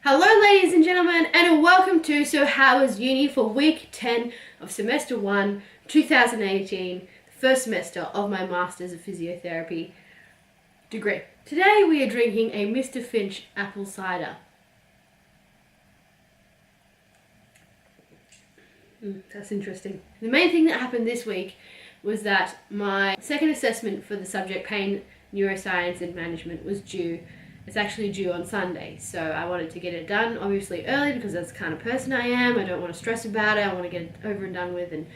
Hello ladies and gentlemen, and welcome to So How Was Uni for week 10 of semester 1, 2018, the first semester of my Masters of Physiotherapy degree. Today we are drinking a Mr. Finch apple cider. That's interesting. The main thing that happened this week was that my second assessment for the subject pain, neuroscience and management was due. It's actually due on Sunday, so I wanted to get it done obviously early because that's the kind of person I am. I don't want to stress about it. I want to get it over and done with and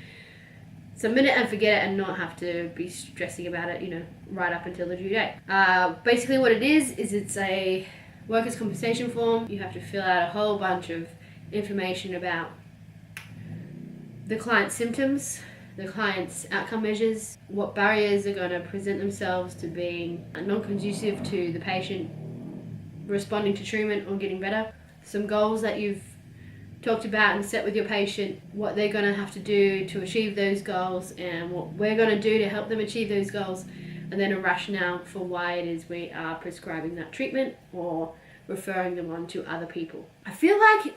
submit it and forget it and not have to be stressing about it, right up until the due date. Basically what it is it's a workers' compensation form. You have to fill out a whole bunch of information about the client's symptoms, the client's outcome measures, what barriers are going to present themselves to being non-conducive to the patient responding to treatment or getting better, some goals that you've talked about and set with your patient, what they're going to have to do to achieve those goals and what we're going to do to help them achieve those goals, and then a rationale for why it is we are prescribing that treatment or referring them on to other people. I feel like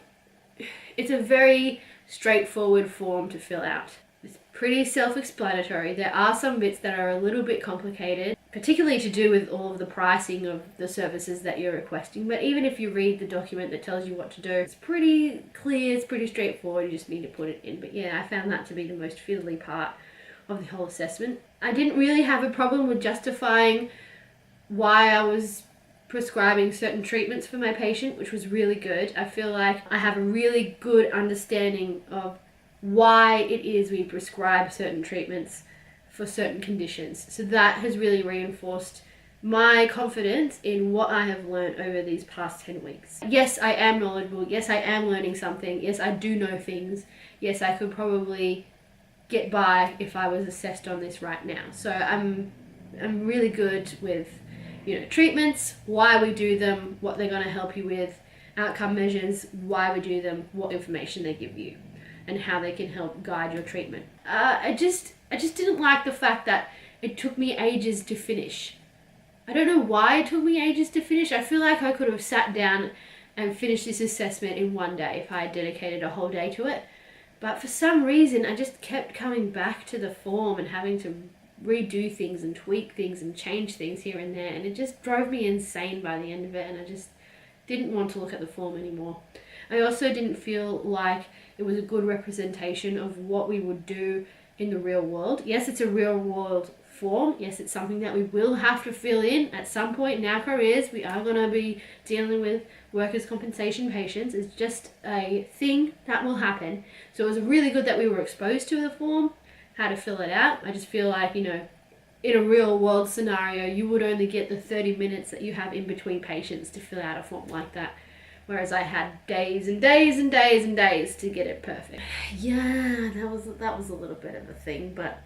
it's a very straightforward form to fill out. It's pretty self-explanatory. There are some bits that are a little bit complicated, particularly to do with all of the pricing of the services that you're requesting. But even if you read the document that tells you what to do, it's pretty clear, it's pretty straightforward, you just need to put it in. But yeah, I found that to be the most fiddly part of the whole assessment. I didn't really have a problem with justifying why I was prescribing certain treatments for my patient, which was really good. I feel like I have a really good understanding of why it is we prescribe certain treatments for certain conditions. So that has really reinforced my confidence in what I have learned over these past 10 weeks. Yes, I am knowledgeable. Yes, I am learning something. Yes, I do know things. Yes, I could probably get by if I was assessed on this right now. So I'm really good with treatments, why we do them, what they're going to help you with, outcome measures, why we do them, what information they give you, and how they can help guide your treatment. I just didn't like the fact that it took me ages to finish. I don't know why it took me ages to finish. I feel like I could have sat down and finished this assessment in one day if I had dedicated a whole day to it. But for some reason, I just kept coming back to the form and having to redo things and tweak things and change things here and there, and it just drove me insane by the end of it, and I just didn't want to look at the form anymore. I also didn't feel like it was a good representation of what we would do in the real world. Yes, it's a real world form. Yes, it's something that we will have to fill in at some point in our careers. We are going to be dealing with workers' compensation patients. It's just a thing that will happen. So it was really good that we were exposed to the form, how to fill it out. I just feel like, in a real world scenario, you would only get the 30 minutes that you have in between patients to fill out a form like that. Whereas I had days and days and days and days to get it perfect. Yeah, that was a little bit of a thing, but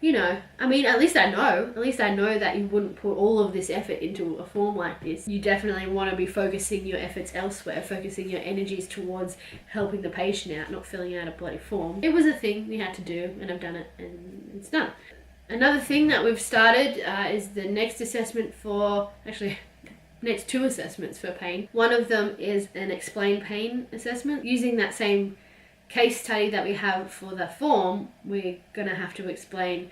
at least I know that you wouldn't put all of this effort into a form like this. You definitely want to be focusing your efforts elsewhere, focusing your energies towards helping the patient out, not filling out a bloody form. It was a thing we had to do, and I've done it, and it's done. Another thing that we've started is the next assessment next two assessments for pain. One of them is an explain pain assessment. Using that same case study that we have for the form, we're going to have to explain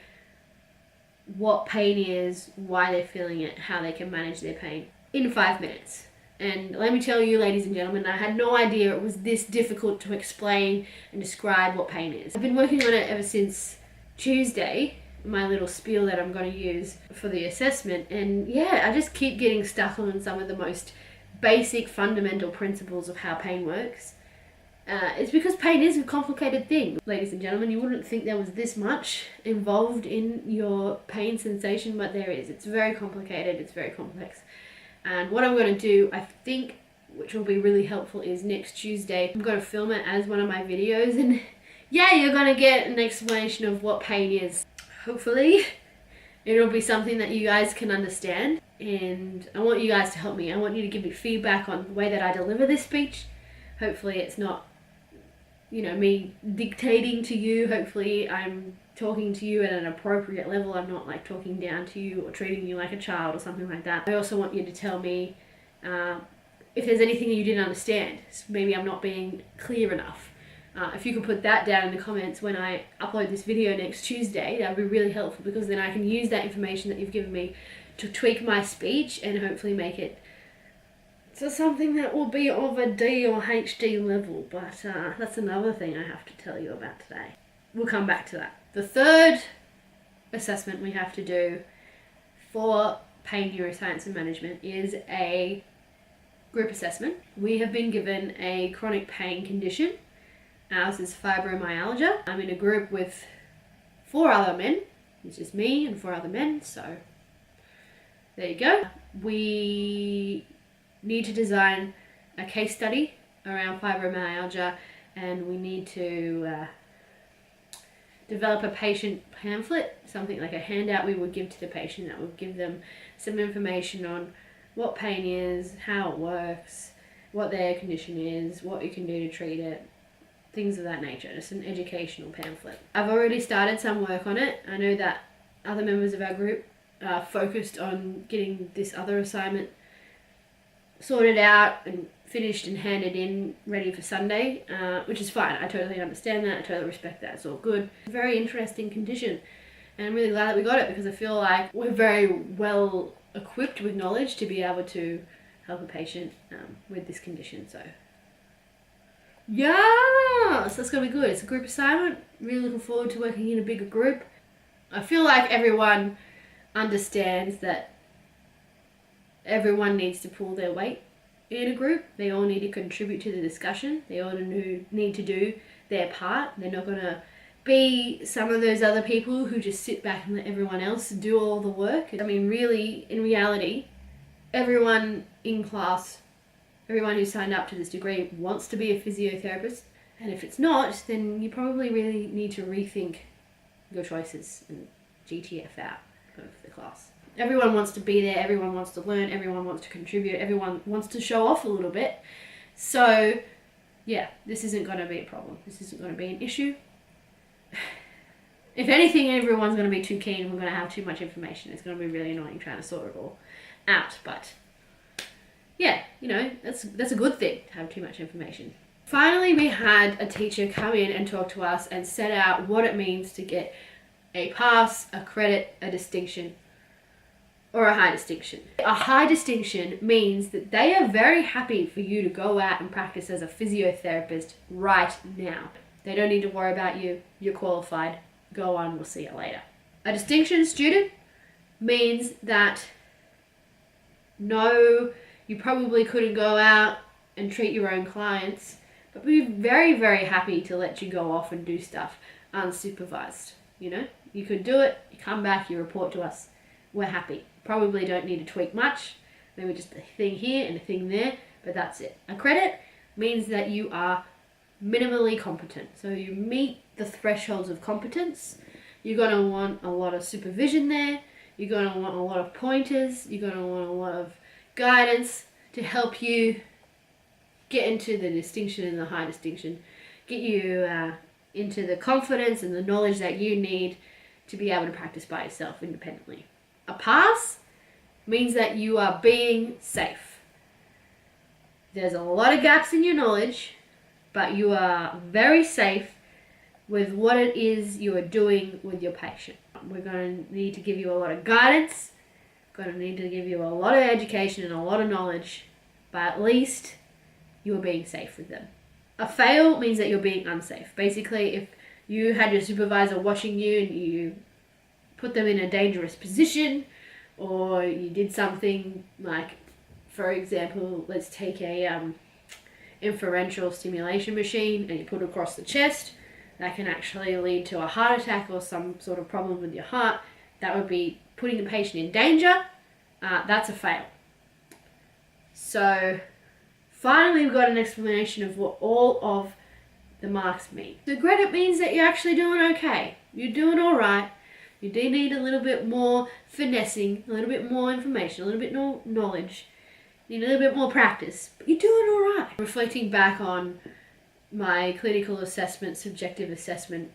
what pain is, why they're feeling it, how they can manage their pain in 5 minutes. And let me tell you, ladies and gentlemen, I had no idea it was this difficult to explain and describe what pain is. I've been working on it ever since Tuesday, my little spiel that I'm going to use for the assessment, and yeah, I just keep getting stuck on some of the most basic fundamental principles of how pain works. It's because pain is a complicated thing. Ladies and gentlemen, you wouldn't think there was this much involved in your pain sensation, but there is. It's very complicated, it's very complex. And what I'm going to do, I think, which will be really helpful, is next Tuesday, I'm going to film it as one of my videos, and yeah, you're going to get an explanation of what pain is. Hopefully, it'll be something that you guys can understand, and I want you guys to help me. I want you to give me feedback on the way that I deliver this speech. Hopefully it's not me dictating to you. Hopefully I'm talking to you at an appropriate level. I'm not like talking down to you or treating you like a child or something like that. I also want you to tell me if there's anything you didn't understand, maybe I'm not being clear enough. If you could put that down in the comments when I upload this video next Tuesday, that would be really helpful, because then I can use that information that you've given me to tweak my speech and hopefully make it to something that will be of a D or HD level. But that's another thing I have to tell you about today. We'll come back to that. The third assessment we have to do for pain neuroscience and management is a group assessment. We have been given a chronic pain condition. Ours is fibromyalgia. I'm in a group with 4 other men. It's just me and 4 other men, so there you go. We need to design a case study around fibromyalgia, and we need to develop a patient pamphlet, something like a handout we would give to the patient that would give them some information on what pain is, how it works, what their condition is, what you can do to treat it, things of that nature. Just an educational pamphlet. I've already started some work on it. I know that other members of our group are focused on getting this other assignment sorted out and finished and handed in, ready for Sunday, which is fine. I totally understand that. I totally respect that. It's all good. Very interesting condition, and I'm really glad that we got it, because I feel like we're very well equipped with knowledge to be able to help a patient with this condition. So yeah, so that's gonna be good. It's a group assignment. Really looking forward to working in a bigger group. I feel like everyone understands that everyone needs to pull their weight in a group. They all need to contribute to the discussion. They all need to do their part. They're not going to be some of those other people who just sit back and let everyone else do all the work. I mean, really, in reality, everyone in class, everyone who signed up to this degree wants to be a physiotherapist. And if it's not, then you probably really need to rethink your choices and GTF out of the class. Everyone wants to be there, everyone wants to learn, everyone wants to contribute, everyone wants to show off a little bit. So yeah, this isn't going to be a problem. This isn't going to be an issue. If anything, everyone's going to be too keen and we're going to have too much information. It's going to be really annoying trying to sort it all out. But yeah, you know, that's a good thing to have too much information. Finally, we had a teacher come in and talk to us and set out what it means to get a pass, a credit, a distinction, or a high distinction. A high distinction means that they are very happy for you to go out and practice as a physiotherapist right now. They don't need to worry about you. You're qualified. Go on, we'll see you later. A distinction student means that no, you probably couldn't go out and treat your own clients, but we're very, very happy to let you go off and do stuff unsupervised. You know, you could do it, you come back, you report to us, we're happy. Probably don't need to tweak much, maybe just a thing here and a thing there, but that's it. A credit means that you are minimally competent. So you meet the thresholds of competence. You're going to want a lot of supervision there, you're going to want a lot of pointers, you're going to want a lot of guidance to help you get into the distinction and the high distinction, get you into the confidence and the knowledge that you need to be able to practice by yourself independently. A pass means that you are being safe. There's a lot of gaps in your knowledge, but you are very safe with what it is you are doing with your patient. We're going to need to give you a lot of guidance, going to need to give you a lot of education and a lot of knowledge, but at least you are being safe with them. A fail means that you're being unsafe. Basically, if you had your supervisor watching you and you put them in a dangerous position, or you did something like, for example, let's take a inferential stimulation machine and you put it across the chest, that can actually lead to a heart attack or some sort of problem with your heart. That would be putting the patient in danger. That's a fail. So finally, we've got an explanation of what all of the marks mean. The credit means that you're actually doing okay. You're doing all right. You do need a little bit more finessing, a little bit more information, a little bit more knowledge, you need a little bit more practice, but you're doing all right. Reflecting back on my clinical assessment, subjective assessment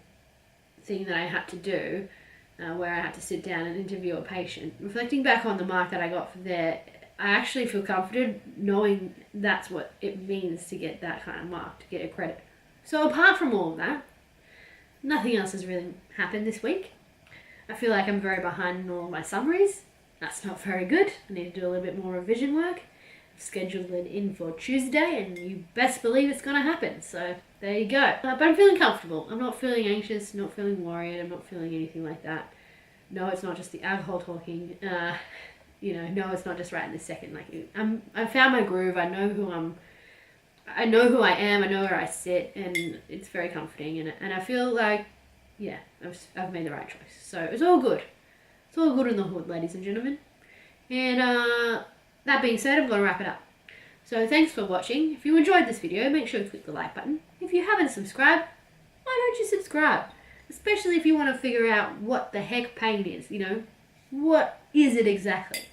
thing that I had to do, where I had to sit down and interview a patient, reflecting back on the mark that I got for there, I actually feel comforted knowing that's what it means to get that kind of mark, to get a credit. So apart from all of that, nothing else has really happened this week. I feel like I'm very behind in all of my summaries. That's not very good. I need to do a little bit more revision work. I've scheduled it in for Tuesday, and you best believe it's going to happen. So there you go. But I'm feeling comfortable. I'm not feeling anxious, not feeling worried. I'm not feeling anything like that. No, it's not just the alcohol talking. No, it's not just right in this second. Like, I found my groove. I know who I am. I know where I sit, and it's very comforting. And I feel like, yeah, I've made the right choice. So it's all good. It's all good in the hood, ladies and gentlemen. And that being said, I'm going to wrap it up. So thanks for watching. If you enjoyed this video, make sure to click the like button. If you haven't subscribed, why don't you subscribe? Especially if you want to figure out what the heck pain is, what is it exactly?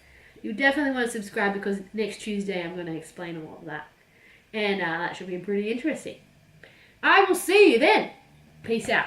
You definitely want to subscribe, because next Tuesday I'm going to explain all of that. And that should be pretty interesting. I will see you then. Peace out.